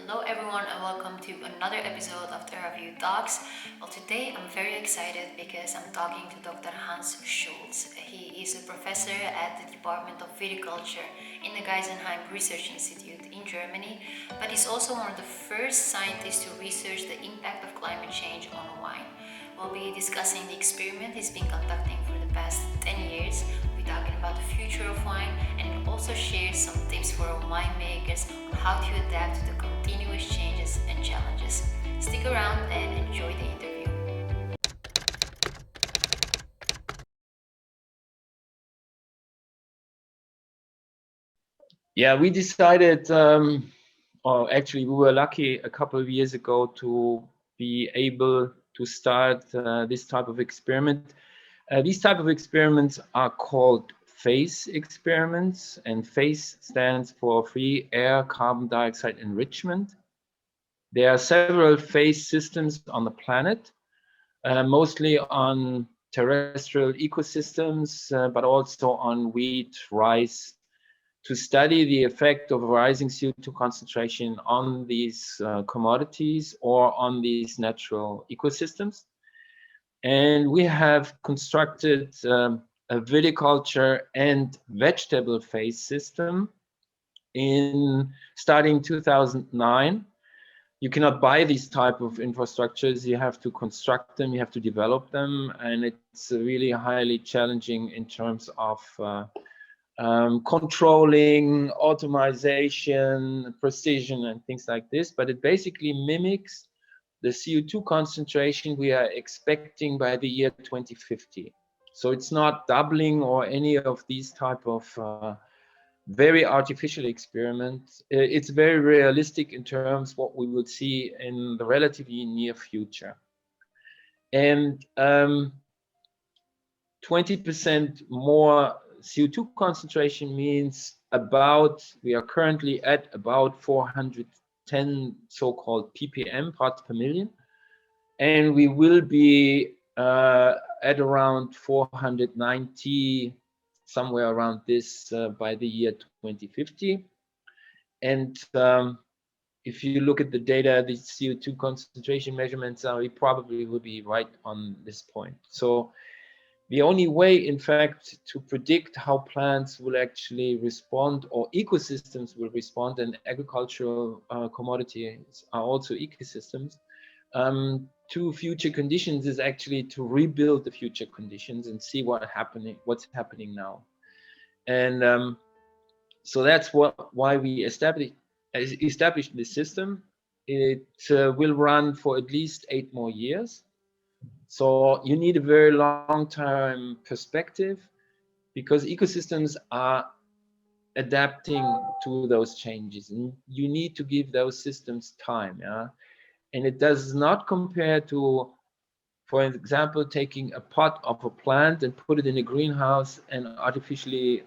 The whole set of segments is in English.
Hello everyone and welcome to another episode of Terraview Talks. Well, today I'm very excited because I'm talking to Dr. Reiner Schultz. He is a professor at the Department of Viticulture in the Geisenheim Research Institute in Germany, but he's also one of the first scientists to research the impact of climate change on wine. We'll be discussing the experiment he's been conducting for the past 10 years. We'll be talking about the future of wine and also share some tips for winemakers on how to adapt to the continuous changes and challenges. Stick around and enjoy the interview. Yeah, we decided, or actually we were lucky a couple of years ago to be able to start this type of experiment. These type of experiments are called phase experiments, and phase stands for free air carbon dioxide enrichment. There are several phase systems on the planet, mostly on terrestrial ecosystems, but also on wheat, rice, to study the effect of rising CO2 concentration on these commodities or on these natural ecosystems. And we have constructed a viticulture and vegetable phase system in starting 2009. You cannot buy these type of infrastructures. You have to construct them, you have to develop them, and it's really highly challenging in terms of controlling, automation, precision, and things like this. But it basically mimics the CO2 concentration we are expecting by the year 2050. So it's not doubling or any of these type of very artificial experiments. It's very realistic in terms what we will see in the relatively near future. And 20% more CO2 concentration means we are currently at about 410 so-called ppm, parts per million, and we will be at around 490, somewhere around this by the year 2050. And if you look at the data, the CO2 concentration measurements, we probably will be right on this point. So the only way, in fact, to predict how plants will actually respond or ecosystems will respond, and agricultural commodities are also ecosystems, to future conditions is actually to rebuild the future conditions and see what's happening now. And so that's why we established this system. It will run for at least 8 more years. So you need a very long-term perspective, because ecosystems are adapting to those changes, and you need to give those systems time. And it does not compare to, for example, taking a pot of a plant and put it in a greenhouse and artificially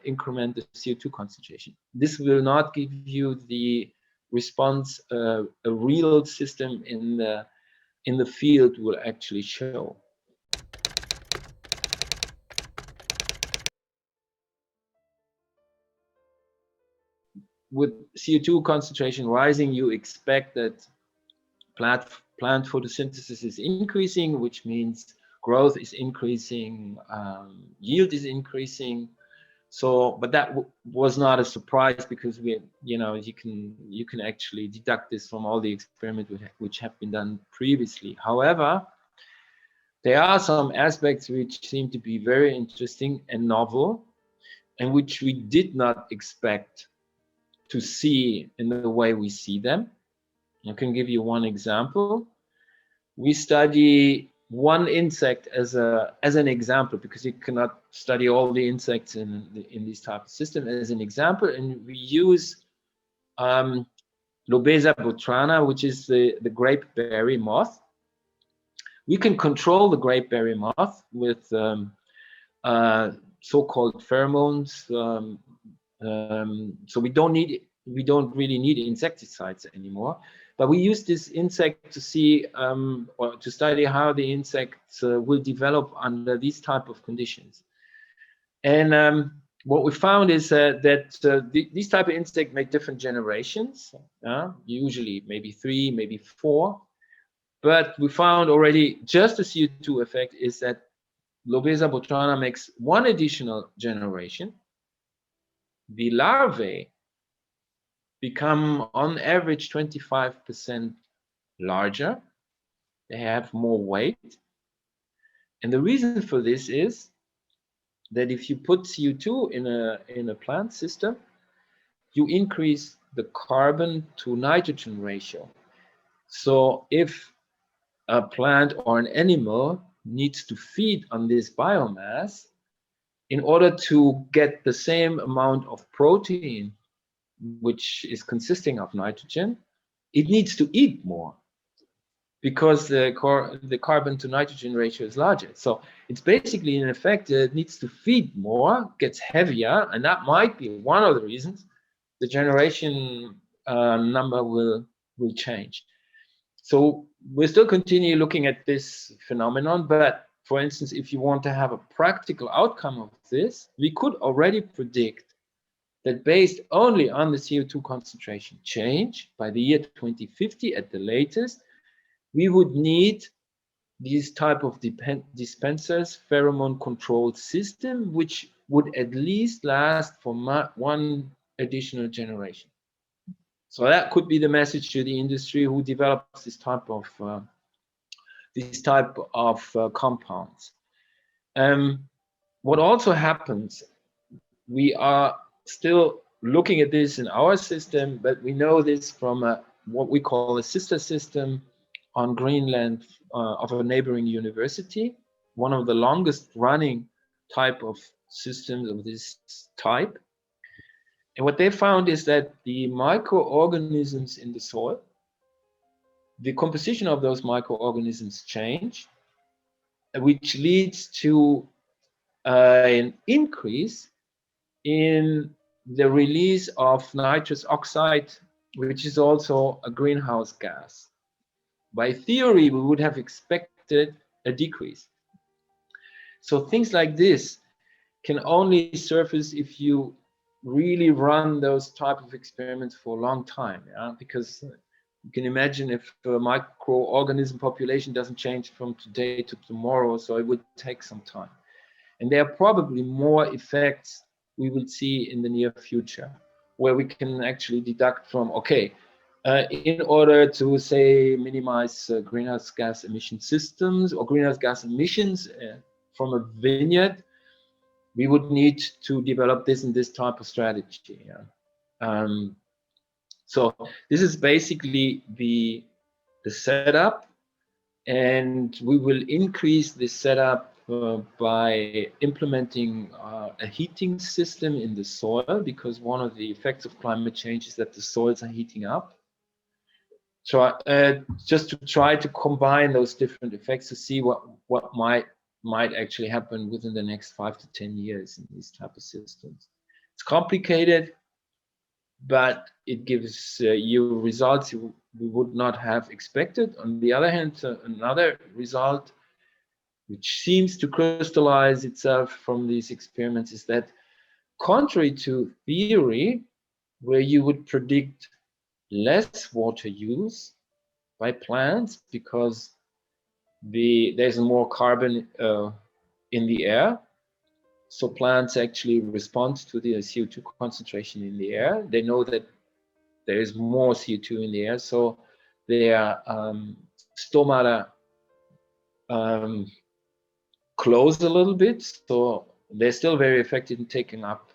increment the CO2 concentration. This will not give you the response a real system in the field will actually show. With CO2 concentration rising, you expect that plant photosynthesis is increasing, which means growth is increasing, yield is increasing. So, but that was not a surprise, because you can actually deduct this from all the experiments which have been done previously. However, there are some aspects which seem to be very interesting and novel, and which we did not expect to see in the way we see them. I can give you one example. We study one insect as an example, because you cannot study all the insects in this type of system, as an example, and we use Lobeza botrana, which is the grapeberry moth. We can control the grapeberry moth with so-called pheromones. So we don't really need insecticides anymore, but we use this insect to see or to study how the insects will develop under these type of conditions. And what we found is these type of insects make different generations, usually maybe 3, maybe 4. But we found already just the CO2 effect is that Lobeza botrana makes one additional generation. The larvae become on average 25% larger. They have more weight. And the reason for this is that if you put CO2 in a plant system, you increase the carbon to nitrogen ratio. So if a plant or an animal needs to feed on this biomass, in order to get the same amount of protein, which is consisting of nitrogen, it needs to eat more because the carbon to nitrogen ratio is larger. So it's basically, in effect, it needs to feed more, gets heavier, and that might be one of the reasons the generation number will change. So we're still continue looking at this phenomenon, but for instance, if you want to have a practical outcome of this, we could already predict that based only on the CO2 concentration change by the year 2050 at the latest, we would need these type of dispensers, pheromone controlled system, which would at least last for one additional generation. So that could be the message to the industry who develops this type of compounds. What also happens, we are still looking at this in our system, but we know this from what we call a sister system on Greenland of a neighboring university, one of the longest running type of systems of this type. And what they found is that the microorganisms in the soil, the composition of those microorganisms change, which leads to an increase in the release of nitrous oxide, which is also a greenhouse gas. By theory, we would have expected a decrease. So things like this can only surface if you really run those type of experiments for a long time, because you can imagine if the microorganism population doesn't change from today to tomorrow, so it would take some time. And there are probably more effects we will see in the near future, where we can actually deduct from, okay, in order to, say, minimize greenhouse gas emission systems or greenhouse gas emissions from a vineyard, we would need to develop this and this type of strategy. So this is basically the setup, and we will increase this setup by implementing a heating system in the soil, because one of the effects of climate change is that the soils are heating up. So just to try to combine those different effects to see what might actually happen within the next 5 to 10 years in these type of systems. It's complicated, but it gives you results we would not have expected. On the other hand, another result which seems to crystallize itself from these experiments is that, contrary to theory, where you would predict less water use by plants because there's more carbon in the air, so plants actually respond to the CO2 concentration in the air. They know that there is more CO2 in the air, so their stomata close a little bit, so they're still very effective in taking up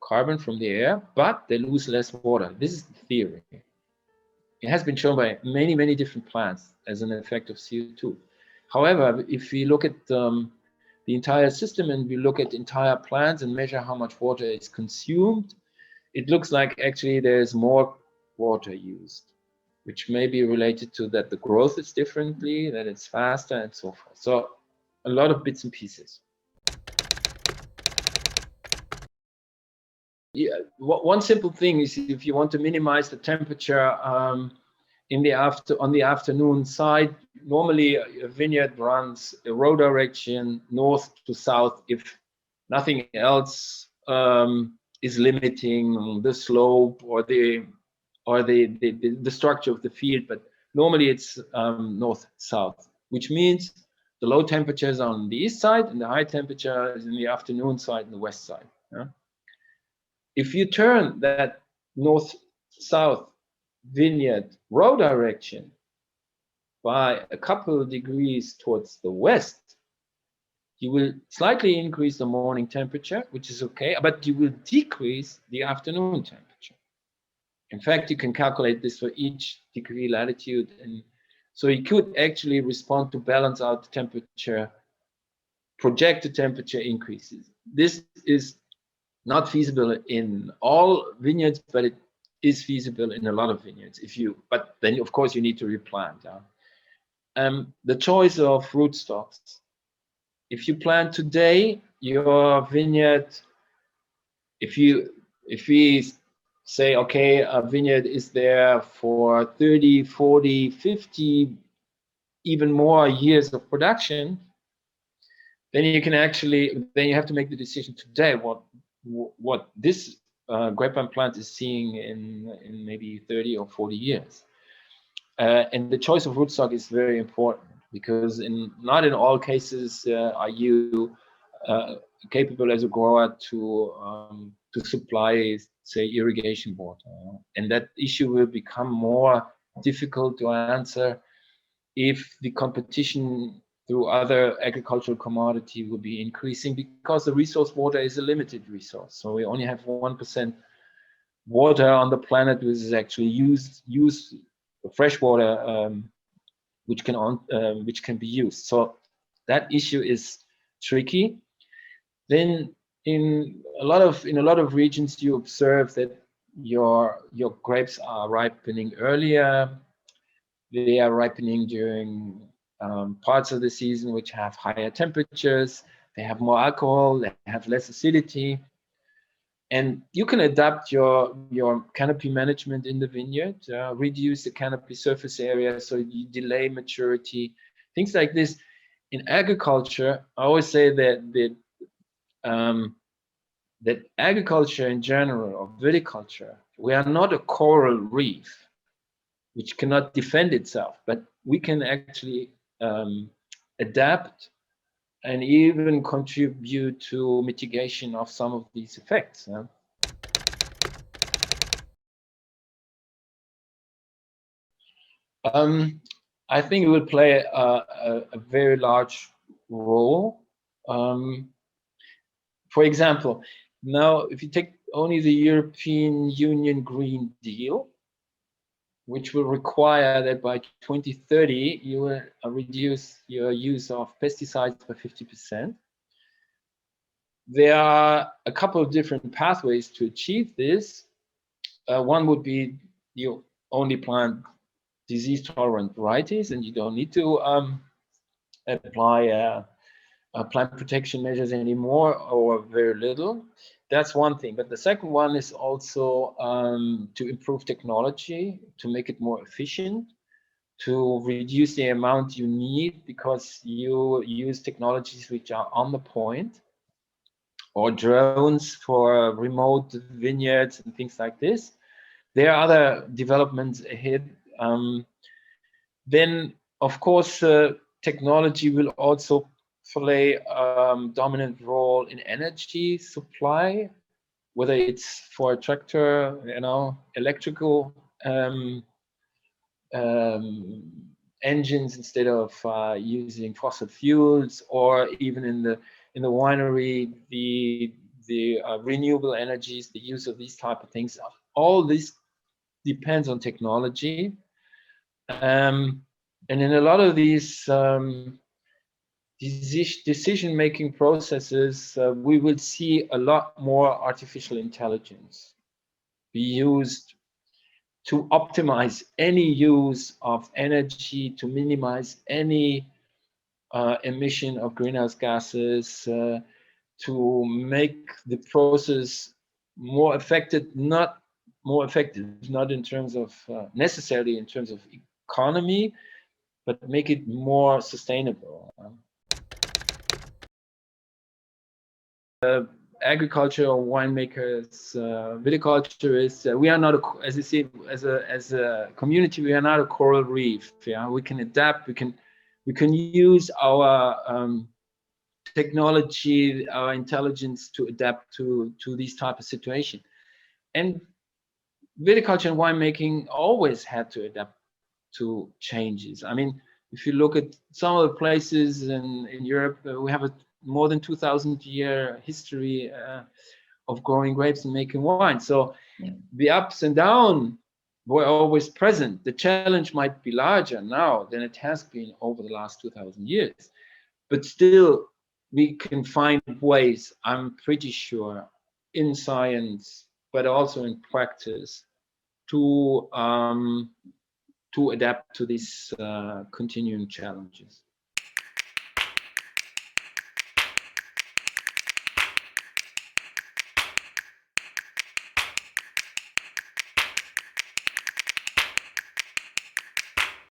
carbon from the air, but they lose less water. This is the theory. It has been shown by many, many different plants as an effect of CO2. However, if we look at the entire system and we look at entire plants and measure how much water is consumed, it looks like actually there's more water used, which may be related to that the growth is differently, that it's faster, and so forth. So a lot of bits and pieces. Yeah, one simple thing is, if you want to minimize the temperature on the afternoon side, normally a vineyard runs a row direction north to south if nothing else is limiting the slope or the structure of the field, but normally it's north-south, which means the low temperatures on the east side and the high temperature is in the afternoon side and the west side. Yeah? If you turn that north-south vineyard row direction by a couple of degrees towards the west, you will slightly increase the morning temperature, which is okay, but you will decrease the afternoon temperature. In fact, you can calculate this for each degree latitude, and so you could actually respond to balance out the temperature, projected temperature increases. This is not feasible in all vineyards, but it is feasible in a lot of vineyards. But then of course you need to replant. The choice of rootstocks. If you plant today, your vineyard, if we say, okay, a vineyard is there for 30, 40, 50, even more years of production, then you can actually, then you have to make the decision today what this grapevine plant is seeing in maybe 30 or 40 years. And the choice of rootstock is very important because not in all cases are you capable as a grower to supply, say, irrigation water. And that issue will become more difficult to answer if the competition through other agricultural commodity will be increasing, because the resource water is a limited resource. So we only have 1% water on the planet which is actually used fresh water, which can be used. So that issue is tricky. Then in a lot of regions you observe that your grapes are ripening earlier. They are ripening during parts of the season which have higher temperatures. They have more alcohol. They have less acidity. And you can adapt your canopy management in the vineyard, reduce the canopy surface area so you delay maturity, things like this. In agriculture, I always say that agriculture in general, or viticulture, we are not a coral reef which cannot defend itself, but we can actually adapt and even contribute to mitigation of some of these effects. I think it will play a very large role. For example, now if you take only the European Union Green Deal, which will require that by 2030 you will reduce your use of pesticides by 50%. There are a couple of different pathways to achieve this. One would be you only plant disease-tolerant varieties, and you don't need to apply plant protection measures anymore, or very little. That's one thing. But the second one is also to improve technology, to make it more efficient, to reduce the amount you need because you use technologies which are on the point, or drones for remote vineyards and things like this. There are other developments ahead. Then, of course, technology will also play a dominant role in energy supply, whether it's for a tractor, electrical engines instead of using fossil fuels, or even in the winery, the renewable energies, the use of these type of things. All this depends on technology. And in a lot of these decision-making processes, we will see a lot more artificial intelligence be used to optimize any use of energy, to minimize any emission of greenhouse gases, to make the process more effective, not in terms of necessarily in terms of economy, but make it more sustainable. agriculture or winemakers, viticulture is we are not as you see as a community, we are not a coral reef. Yeah, we can adapt. We can use our technology, our intelligence to adapt to these type of situation. And viticulture and winemaking always had to adapt to changes. I mean, if you look at some of the places in Europe, we have a more than 2,000-year history of growing grapes and making wine. So the ups and downs were always present. The challenge might be larger now than it has been over the last 2,000 years. But still, we can find ways, I'm pretty sure, in science, but also in practice, to adapt to these continuing challenges.